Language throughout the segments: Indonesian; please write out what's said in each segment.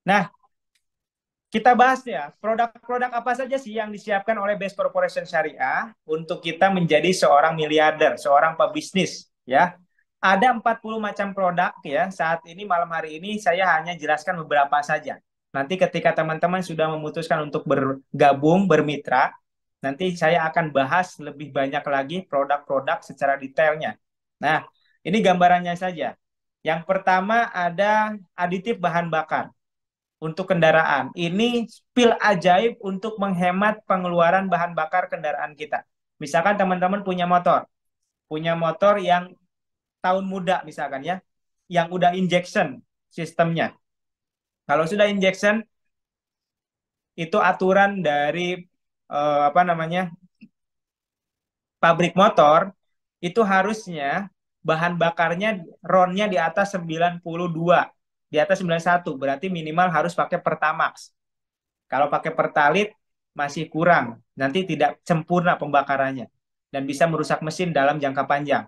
Nah, kita bahas ya, produk-produk apa saja sih yang disiapkan oleh Best Corporation Syariah untuk kita menjadi seorang miliarder, seorang pebisnis, ya. Ada 40 macam produk ya. Saat ini malam hari ini saya hanya jelaskan beberapa saja. Nanti ketika teman-teman sudah memutuskan untuk bergabung, bermitra, nanti saya akan bahas lebih banyak lagi produk-produk secara detailnya. Nah, ini gambarannya saja. Yang pertama ada aditif bahan bakar untuk kendaraan. Ini pil ajaib untuk menghemat pengeluaran bahan bakar kendaraan kita. Misalkan teman-teman punya motor yang tahun muda misalkan ya, yang udah injection sistemnya. Kalau sudah injection, itu aturan dari apa namanya pabrik motor itu harusnya bahan bakarnya ronnya di atas 92, di atas 91, berarti minimal harus pakai Pertamax. Kalau pakai Pertalite masih kurang, nanti tidak sempurna pembakarannya dan bisa merusak mesin dalam jangka panjang.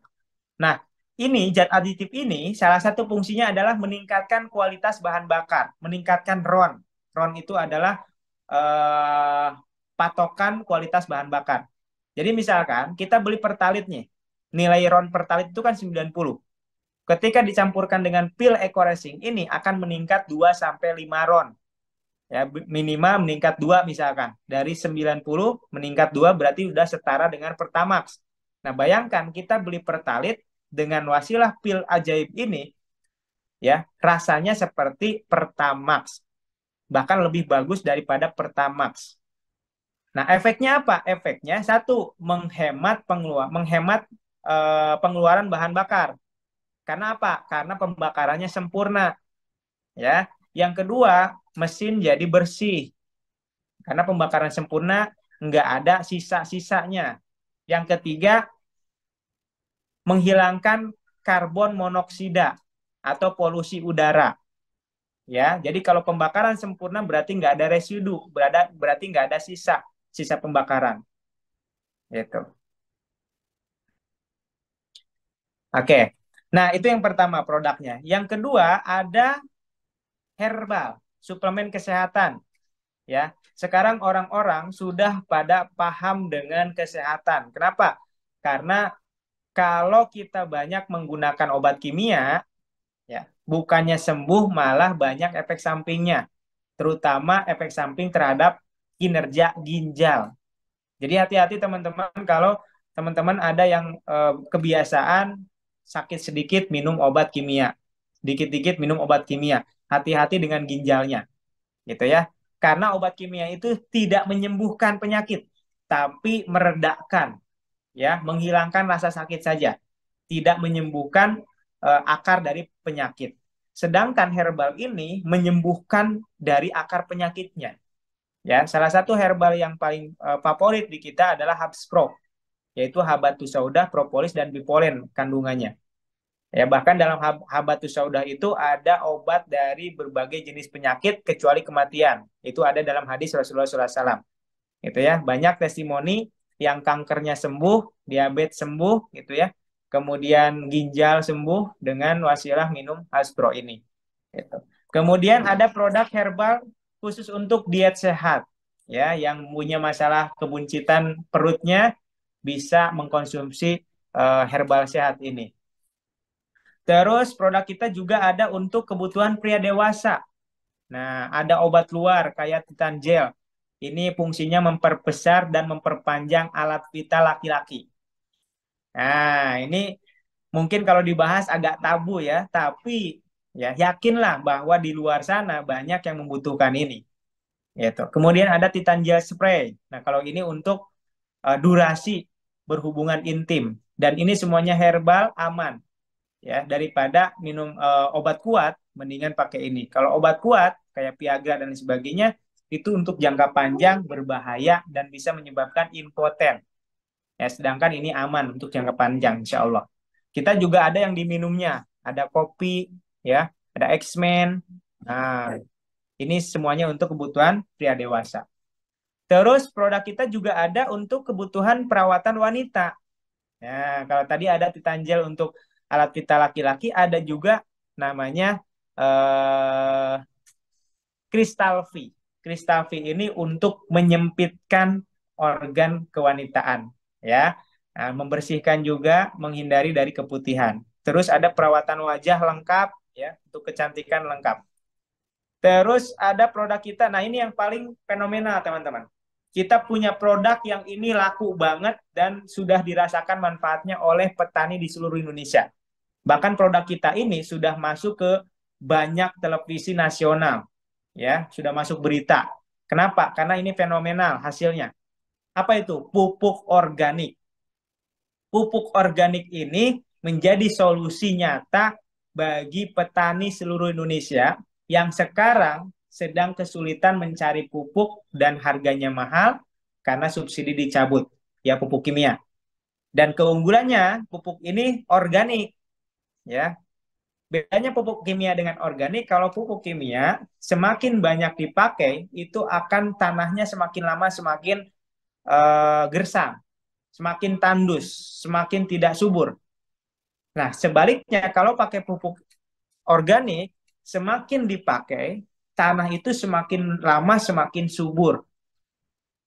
Nah, ini zat aditif ini salah satu fungsinya adalah meningkatkan kualitas bahan bakar, meningkatkan RON. RON itu adalah eh, patokan kualitas bahan bakar. Jadi misalkan kita beli Pertalite nih, nilai RON Pertalite itu kan 90. Ketika dicampurkan dengan pil Eco Racing ini akan meningkat 2 sampai 5 RON. Ya, minimal meningkat 2 misalkan. Dari 90 meningkat 2 berarti sudah setara dengan Pertamax. Nah, bayangkan kita beli Pertalite dengan wasilah pil ajaib ini, ya, rasanya seperti Pertamax, bahkan lebih bagus daripada Pertamax. Nah, efeknya apa? Efeknya satu, menghemat pengeluaran bahan bakar. Karena apa? Karena pembakarannya sempurna, ya. Yang kedua, mesin jadi bersih. Karena pembakaran sempurna nggak ada sisa-sisanya. Yang ketiga, menghilangkan karbon monoksida atau polusi udara. Ya, jadi kalau pembakaran sempurna berarti nggak ada residu, berarti nggak ada sisa pembakaran. Gitu. Oke. Nah, itu yang pertama produknya. Yang kedua ada herbal, suplemen kesehatan. Ya, sekarang orang-orang sudah pada paham dengan kesehatan. Kenapa? Karena kalau kita banyak menggunakan obat kimia, ya, bukannya sembuh malah banyak efek sampingnya, terutama efek samping terhadap kinerja ginjal. Jadi hati-hati teman-teman kalau teman-teman ada yang kebiasaan sakit sedikit minum obat kimia, dikit-dikit minum obat kimia. Hati-hati dengan ginjalnya, gitu ya. Karena obat kimia itu tidak menyembuhkan penyakit, tapi meredakan, ya, menghilangkan rasa sakit saja, tidak menyembuhkan akar dari penyakit. Sedangkan herbal ini menyembuhkan dari akar penyakitnya. Ya, salah satu herbal yang paling favorit di kita adalah Habsprop, yaitu habatus sauda, propolis dan bipolen kandungannya. Ya, bahkan dalam habatus sauda itu ada obat dari berbagai jenis penyakit kecuali kematian. Itu ada dalam hadis Rasulullah SAW. Gitu ya, banyak testimoni yang kankernya sembuh, diabetes sembuh, gitu ya. Kemudian ginjal sembuh dengan wasilah minum Hasbro ini. Gitu. Kemudian ada produk herbal khusus untuk diet sehat, ya, yang punya masalah kebuncitan perutnya bisa mengkonsumsi herbal sehat ini. Terus produk kita juga ada untuk kebutuhan pria dewasa. Nah, ada obat luar kayak Titan Gel. Ini fungsinya memperbesar dan memperpanjang alat vital laki-laki. Nah, ini mungkin kalau dibahas agak tabu ya, tapi ya yakinlah bahwa di luar sana banyak yang membutuhkan ini. Gitu. Kemudian ada Titan Gel Spray. Nah, kalau ini untuk durasi berhubungan intim dan ini semuanya herbal aman, ya, daripada minum obat kuat mendingan pakai ini. Kalau obat kuat kayak Viagra dan sebagainya itu untuk jangka panjang berbahaya dan bisa menyebabkan impoten. Ya, sedangkan ini aman untuk jangka panjang insya Allah. Kita juga ada yang diminumnya, ada kopi, ya, ada X-Men. Nah, ini semuanya untuk kebutuhan pria dewasa. Terus produk kita juga ada untuk kebutuhan perawatan wanita. Ya, kalau tadi ada Titanjel untuk alat vital laki-laki, ada juga namanya eh, Crystal V. Crystal V ini untuk menyempitkan organ kewanitaan, ya. Nah, membersihkan juga, menghindari dari keputihan. Terus ada perawatan wajah lengkap, ya, untuk kecantikan lengkap. Terus ada produk kita. Nah, ini yang paling fenomenal, teman-teman. Kita punya produk yang ini laku banget dan sudah dirasakan manfaatnya oleh petani di seluruh Indonesia. Bahkan produk kita ini sudah masuk ke banyak televisi nasional, ya, sudah masuk berita. Kenapa? Karena ini fenomenal hasilnya. Apa itu? Pupuk organik. Pupuk organik ini menjadi solusi nyata bagi petani seluruh Indonesia yang sekarang sedang kesulitan mencari pupuk dan harganya mahal karena subsidi dicabut, ya, pupuk kimia. Dan keunggulannya pupuk ini organik, ya. Bedanya pupuk kimia dengan organik, kalau pupuk kimia semakin banyak dipakai, itu akan tanahnya semakin lama semakin gersang, semakin tandus, semakin tidak subur. Nah, sebaliknya kalau pakai pupuk organik, semakin dipakai, tanah itu semakin lama semakin subur.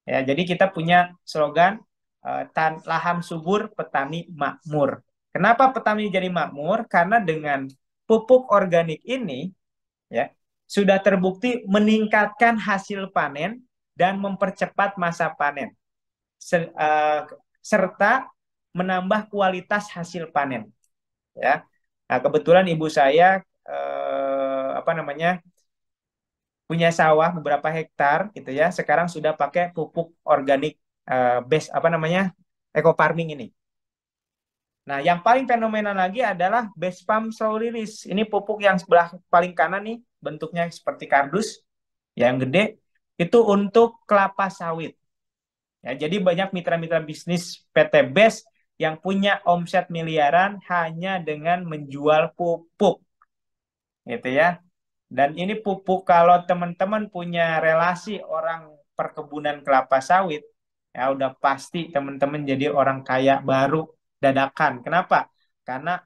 Ya, jadi kita punya slogan lahan subur, petani makmur. Kenapa petani jadi makmur? Karena dengan pupuk organik ini, ya, sudah terbukti meningkatkan hasil panen dan mempercepat masa panen, serta menambah kualitas hasil panen, ya. Nah, kebetulan ibu saya apa namanya punya sawah beberapa hektar gitu, ya. Sekarang sudah pakai pupuk organik base apa namanya eco farming ini. Nah, yang paling fenomenal lagi adalah base pump slow release. Ini pupuk yang sebelah paling kanan nih, bentuknya seperti kardus, yang gede, itu untuk kelapa sawit. Ya, jadi banyak mitra-mitra bisnis PT BES yang punya omset miliaran hanya dengan menjual pupuk, gitu ya. Dan ini pupuk kalau teman-teman punya relasi orang perkebunan kelapa sawit, ya udah pasti teman-teman jadi orang kaya baru dadakan. Kenapa? Karena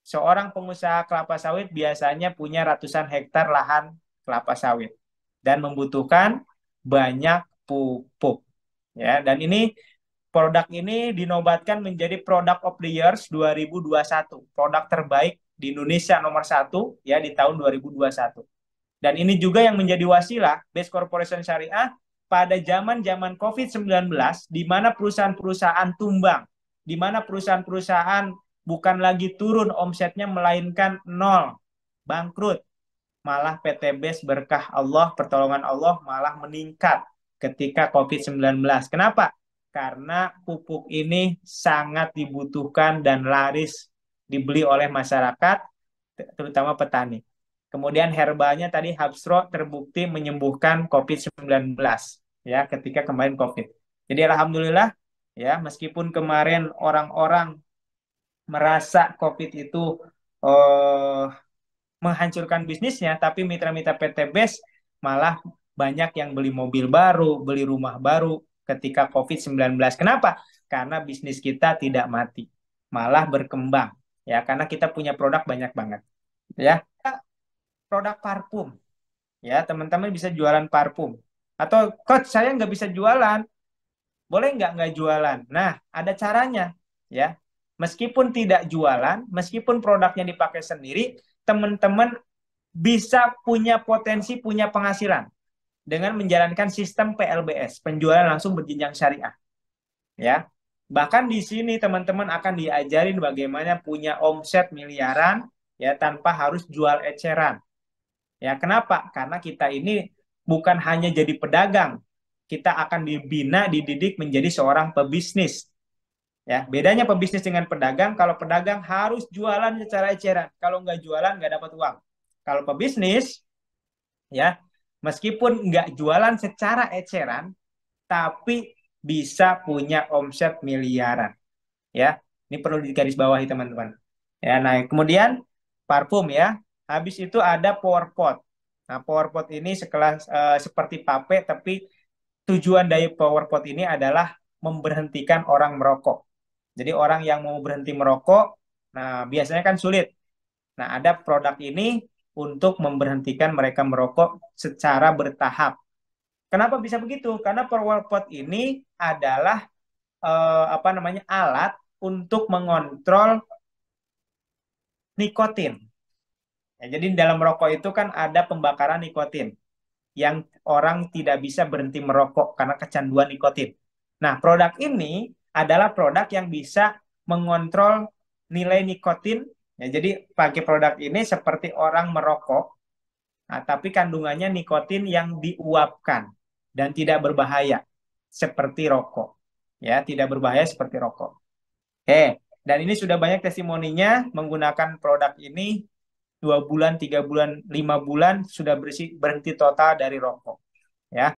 seorang pengusaha kelapa sawit biasanya punya ratusan hektar lahan kelapa sawit dan membutuhkan banyak pupuk. Ya, dan ini produk ini dinobatkan menjadi Product of the Years 2021, produk terbaik di Indonesia nomor satu, ya, di tahun 2021. Dan ini juga yang menjadi wasilah Best Corporation Syariah pada zaman-zaman COVID-19, di mana perusahaan-perusahaan tumbang, di mana perusahaan-perusahaan bukan lagi turun omsetnya, melainkan nol, bangkrut. Malah PT BES berkah Allah, pertolongan Allah malah meningkat ketika COVID-19. Kenapa? Karena pupuk ini sangat dibutuhkan dan laris dibeli oleh masyarakat, terutama petani. Kemudian herbalnya tadi Habsro terbukti menyembuhkan COVID-19, ya, ketika kemarin COVID. Jadi alhamdulillah, ya, meskipun kemarin orang-orang merasa COVID itu eh, menghancurkan bisnisnya, tapi mitra-mitra PT BES malah banyak yang beli mobil baru, beli rumah baru ketika COVID-19. Kenapa? Karena bisnis kita tidak mati, malah berkembang, ya, karena kita punya produk banyak banget, ya. Produk parfum, ya, teman-teman bisa jualan parfum. Atau coach, saya nggak bisa jualan, boleh nggak jualan? Nah, ada caranya, ya. Meskipun tidak jualan, meskipun produknya dipakai sendiri, teman-teman bisa punya potensi, punya penghasilan dengan menjalankan sistem PLBS, penjualan langsung berjenjang syariah, ya. Bahkan di sini teman-teman akan diajarin bagaimana punya omset miliaran, ya, tanpa harus jual eceran. Ya, kenapa? Karena kita ini bukan hanya jadi pedagang, kita akan dibina, dididik menjadi seorang pebisnis. Ya, bedanya pebisnis dengan pedagang, kalau pedagang harus jualan secara eceran. Kalau nggak jualan, nggak dapat uang. Kalau pebisnis, ya, meskipun nggak jualan secara eceran, tapi bisa punya omset miliaran. Ya, ini perlu digarisbawahi teman-teman. Ya, nah kemudian parfum, ya. Habis itu ada power pot. Nah, power pot ini sekelas seperti pape, tapi tujuan dari power pot ini adalah memberhentikan orang merokok. Jadi orang yang mau berhenti merokok, nah biasanya kan sulit. Nah, ada produk ini untuk memberhentikan mereka merokok secara bertahap. Kenapa bisa begitu? Karena Powerpod ini adalah alat untuk mengontrol nikotin. Ya, jadi dalam rokok itu kan ada pembakaran nikotin yang orang tidak bisa berhenti merokok karena kecanduan nikotin. Nah, produk ini adalah produk yang bisa mengontrol nilai nikotin. Ya, jadi pakai produk ini seperti orang merokok, nah, tapi kandungannya nikotin yang diuapkan dan tidak berbahaya seperti rokok. Ya, tidak berbahaya seperti rokok. Dan ini sudah banyak testimoninya menggunakan produk ini 2 bulan, 3 bulan, 5 bulan sudah berhenti total dari rokok. Ya.